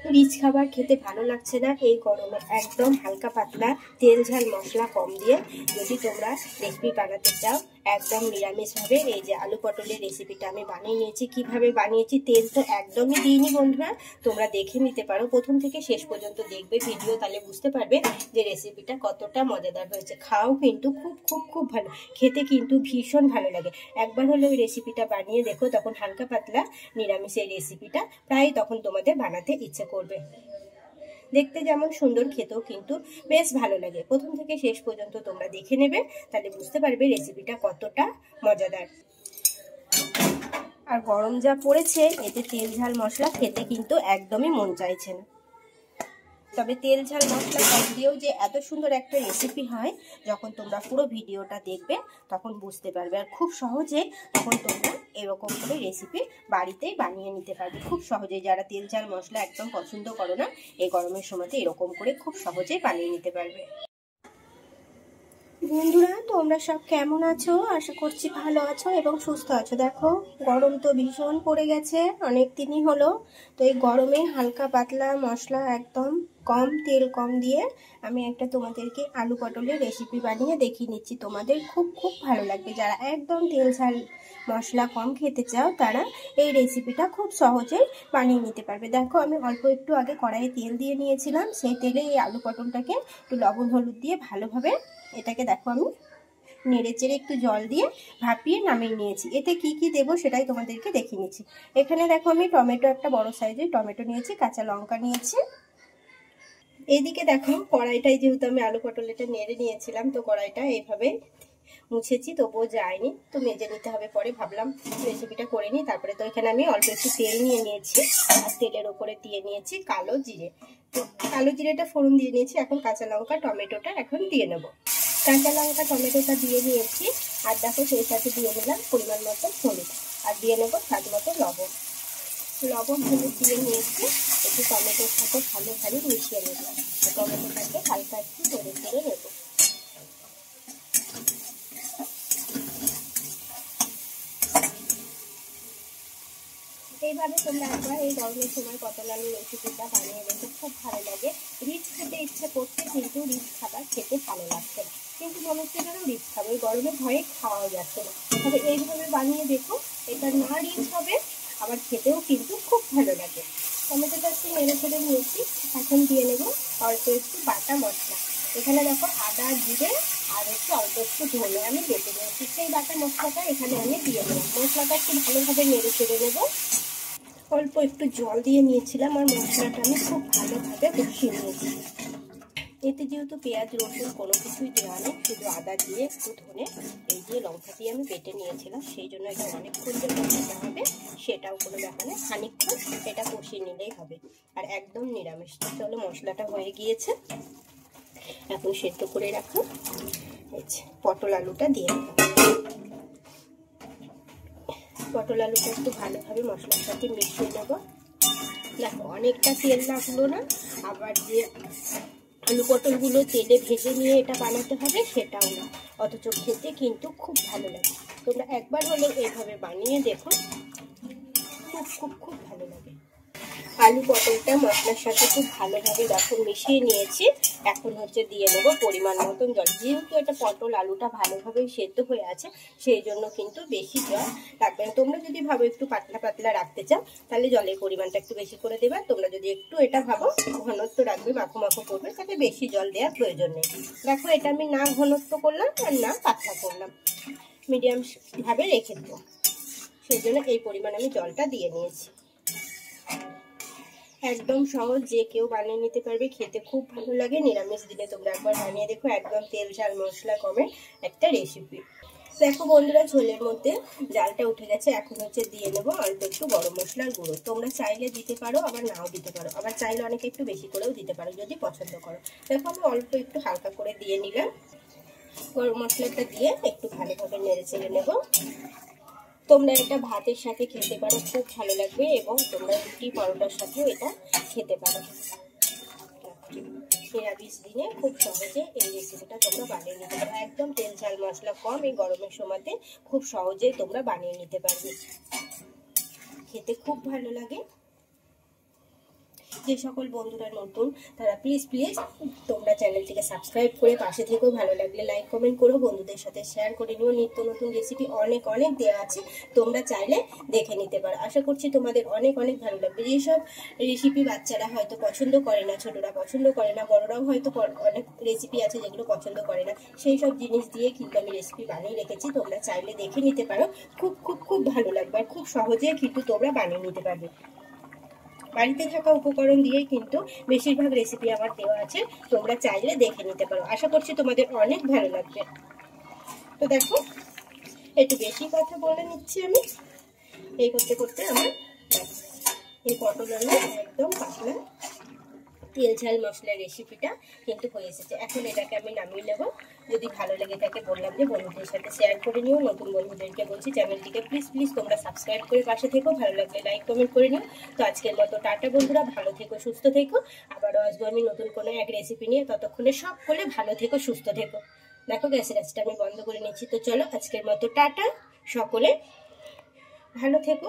Rich খাবার খেতে ভালো লাগছে না এই গরমে একদম হালকা পাতলা তেল ঝাল মশলা কম দিয়ে যদি তোমরা রেসিপি বানাতে চাও একদম নিরামিষভাবে এই যে আলু পটলের রেসিপিটা আমি বানিয়ে নিয়েছি। কিভাবে বানিয়েছি, তেল তো একদমই দিইনি বন্ধুরা, তোমরা দেখে নিতে পারো, প্রথম থেকে শেষ পর্যন্ত দেখবে ভিডিও, তাহলে বুঝতে পারবে যে রেসিপিটা কতটা মজাদার হয়েছে। খাও কিন্তু খুব খুব খুব ভালো, খেতে কিন্তু ভীষণ ভালো লাগে। একবার হলে ওই রেসিপিটা বানিয়ে দেখো, তখন হালকা পাতলা নিরামিষের রেসিপিটা প্রায় তখন তোমাদের বানাতে ইচ্ছে করবে। দেখতে যেমন সুন্দর, খেতেও কিন্তু বেশ ভালো লাগে। প্রথম থেকে শেষ পর্যন্ত তোমরা দেখে নেবে, তাহলে বুঝতে পারবে রেসিপিটা কতটা মজাদার। আর গরম যা পড়েছে, এতে তেল ঝাল মশলা খেতে কিন্তু একদমই মন চাইছে না। তবে তেল ঝাল মশলা কম দিয়েও যে এত সুন্দর একটা রেসিপি হয়, যখন তোমরা পুরো ভিডিওটা দেখবে তখন বুঝতে পারবে। আর খুব সহজে তখন তোমরা এরকম করে রেসিপি বাড়িতেই বানিয়ে নিতে পারবে খুব সহজেই। যারা তেল ঝাল মশলা একদম পছন্দ করো না, এই গরমের সময়তে এরকম করে খুব সহজেই বানিয়ে নিতে পারবে। বন্ধুরা তোমরা সব কেমন আছো? আশা করছি ভালো আছো এবং সুস্থ আছো। দেখো গরম তো ভীষণ পড়ে গেছে, অনেক দিনই হলো। তো এই গরমে হালকা পাতলা মশলা একদম কম, তেল কম দিয়ে আমি একটা তোমাদেরকে আলু পটলের রেসিপি বানিয়ে দেখিয়ে নিচ্ছি। তোমাদের খুব খুব ভালো লাগবে। যারা একদম তেল ঝাল মশলা কম খেতে চাও, তারা এই রেসিপিটা খুব সহজেই বানিয়ে নিতে পারবে। দেখো আমি অল্প একটু আগে কড়াইয়ে তেল দিয়ে নিয়েছিলাম, সেই তেলে এই আলু পটলটাকে একটু লবণ হলুদ দিয়ে ভালোভাবে এটাকে দেখো আমি নেড়ে চেড়ে একটু জল দিয়ে ভাপিয়ে নামিয়ে নিয়েছি। এতে কি কি দেবো সেটাই তোমাদেরকে দেখিয়ে নিচ্ছি। এখানে দেখো আমি টমেটো, একটা বড় সাইজের টমেটো নিয়েছি, কাঁচা লঙ্কা নিয়েছি। এইদিকে দেখো কড়াইটাই, যেহেতু আমি আলু পটল এটা নেড়ে নিয়েছিলাম, তো কড়াইটা এইভাবে মুছেছি, তবুও যায়নি, তো মেজে নিতে হবে পরে। ভাবলাম রেসিপিটা করে নিই। তারপরে তো এখানে আমি অল্প একটু তেল নিয়ে নিয়েছি, আর তেলের ওপরে দিয়ে নিয়েছি কালো জিরে। তো কালো জিরেটা ফোড়ন দিয়ে নিয়েছি। এখন কাঁচা লঙ্কা টমেটোটা এখন দিয়ে নেবো। কাঁচা লঙ্কা টমেটোটা দিয়ে নিয়েছি, আর দেখো সেই সাথে দিয়ে নিলাম পরিমাণ মতো হলুদ, আর দিয়ে নেবো স্বাদ মতো লবণ। লবণ হলুদ দিয়ে নিয়েছি, একটু টমেটোর সাথে ভালোভাবে মিশিয়ে নেবো। টমেটোটাকে হালকা একটু নেড়ে চেড়ে নেবো। এইভাবে তোমরা একবার এই গরমের সময় পটল আলু রেসিপিটা বানিয়ে দেখো, খুব ভালো লাগে। রিচ খেতে ইচ্ছে করছে, কিন্তু রিচ খাবার খেতে ভালো লাগছে না, কিন্তু মনে হচ্ছে যেন রিচ খাবো, এই গরমের ভয়ে খাওয়াও যাচ্ছে না। তবে এইভাবে বানিয়ে দেখো, এটা না রিচ হবে, আবার খেতেও কিন্তু খুব ভালো লাগে। টমেটোটা একটু নেড়ে চেড়ে নিয়েছি, এখন দিয়ে নেবো অল্প একটু বাটা মশলা। এখানে দেখো আদা জিরে আর একটু অল্প একটু ধনে আমি বেটে নিয়েছি, সেই বাটা মশলাটা এখানে আমি দিয়ে নেব। মশলাটা একটু ভালোভাবে নেড়ে চেড়ে নেবো। অল্প একটু জল দিয়ে নিয়েছিলাম, আর মশলাটা আমি খুব ভালোভাবে কষিয়ে নিয়েছি। এতে যেহেতু পেঁয়াজ রসুন কোনো কিছুই দেওয়া নেই, শুধু আদা দিয়ে একটু ধনে এই দিয়ে লঙ্কা দিয়ে আমি বেটে নিয়েছিলাম, সেই জন্য এটা অনেকক্ষণ যে কষাতে হবে সেটাও কোনো ব্যাপার নেই, খানিকক্ষণ এটা কষিয়ে নিলেই হবে। আর একদম নিরামিষ। চলো মশলাটা হয়ে গিয়েছে, এখন সেদ্ধ করে রাখো পটল আলুটা দিয়ে দেবো। পটল আলুটা একটু ভালোভাবে মশলার সাথে মিশিয়ে নেবো। দেখো অনেকটা তেল লাগলো না, আবার যে আলু পটলগুলো তেলে ভেজে নিয়ে এটা বানাতে হবে সেটাও না, অথচ খেতে কিন্তু খুব ভালো লাগে। তোমরা একবার হলে এইভাবে বানিয়ে দেখো, খুব খুব খুব ভালো লাগে। আলু পটলটা মশলার সাথে খুব ভালোভাবে দেখো মিশিয়ে নিয়েছি। এখন দিয়ে নেব পরিমাণ মতন জল। যেহেতু এটা পটল আলুটা ভালোভাবে সেদ্ধ হয়ে আছে, সেই জন্য কিন্তু বেশি জল লাগবে না। তোমরা যদি ভাবো একটু পাতলা পাতলা রাখতে চাও, তাহলে জলের পরিমাণটা একটু বেশি করে দেবে। তোমরা যদি একটু এটা ভাবো ঘনত্ব রাখবে, মাখো মাখো করবে, তাহলে বেশি জল দেওয়ার প্রয়োজন নেই। দেখো এটা আমি না ঘনত্ব করলাম আর না পাতলা করলাম, মিডিয়াম ভাবে রেখে দেবো, সেই জন্য এই পরিমাণ আমি জলটা দিয়ে নিয়েছি। একদম সহজ, যে কেউ বানিয়ে নিতে পারবে, খেতে খুব ভালো লাগে। নিরামিষ দিনে তোমরা একবার বানিয়ে দেখো, একদম তেল ঝাল মশলা কমে একটা রেসিপি। দেখো বন্ধুরা ঝোলের মধ্যে জালটা উঠে গেছে, এখন দিয়ে নেবো অল্প একটু গরম মশলার গুঁড়ো। তোমরা চাইলে দিতে পারো, আবার নাও দিতে পারো, আবার চাইলে অনেকে একটু বেশি করেও দিতে পারো যদি পছন্দ করো। দেখো আমি অল্প একটু হালকা করে দিয়ে নিলাম। গরম মশলাটা দিয়ে একটু ভালোভাবে নেড়ে চেড়ে নেবো। তোমরা এটা ভাতের সাথে খেতে পারো, খুব ভালো লাগবে, এবং তোমরা রুটি পরোটার সাথেও এটা খেতে পারো। নিরামিষ দিনে খুব সহজে এই রেসিপিটা তোমরা বানিয়ে নিতে পারো। একদম তেল ঝাল মশলা কম, এই গরমের সময়তে খুব সহজেই তোমরা বানিয়ে নিতে পারবে, খেতে খুব ভালো লাগে। যে সকল বন্ধুরা নতুন তারা প্লিজ তোমরা চ্যানেলটিকে সাবস্ক্রাইব করে পাশে থেকেও, ভালো লাগলে লাইক কমেন্ট করো, বন্ধুদের সাথে শেয়ার করে নিও। নিত্য নতুন রেসিপি অনেক দেওয়া আছে, তোমরা চাইলে দেখে নিতে পারো। আশা করছি তোমাদের অনেক ভালো লাগবে। যেসব রেসিপি বাচ্চারা হয়তো পছন্দ করে না, ছোটরা পছন্দ করে না, বড়রাও হয়তো অনেক রেসিপি আছে যেগুলো পছন্দ করে না, সেই সব জিনিস দিয়ে কিন্তু আমি রেসিপি বানিয়ে রেখেছি, তোমরা চাইলে দেখে নিতে পারো। খুব ভালো লাগবে আর খুব সহজে কিন্তু তোমরা বানিয়ে নিতে পারবে। বাড়িতে থাকা উপকরণ দিয়েই কিন্তু বেশিরভাগ রেসিপি আমার দেওয়া আছে, তোমরা চাইলে দেখে নিতে পারো। আশা করছি তোমাদের অনেক ভালো লাগবে। তো দেখো, একটু বেশি কথা বলে নিচ্ছি আমি। এই করতে আমার এই পটল আলু একদম পাতলা তেল ঝাল মশলার রেসিপিটা কিন্তু হয়ে এসেছে। এখন এটাকে আমি নামিয়ে নেব। যদি ভালো লেগে থাকে বললাম যে বন্ধুদের সাথে শেয়ার করে নিও। নতুন বন্ধুদেরকে বলছি চ্যানেলটিকে প্লিজ তোমরা সাবস্ক্রাইব করে পাশে থেকো, ভালো লাগলে লাইক কমেন্ট করে নিও। তো আজকের মতো টাটা বন্ধুরা, ভালো থেকো, সুস্থ থেকো। আবারও আসবো আমি নতুন কোনো এক রেসিপি নিয়ে। ততক্ষণে সকলে ভালো থেকো, সুস্থ থেকো। দেখো গ্যাসের আঁচটা আমি বন্ধ করে নিচ্ছি। তো চলো আজকের মতো টাটা, সকলে ভালো থেকো।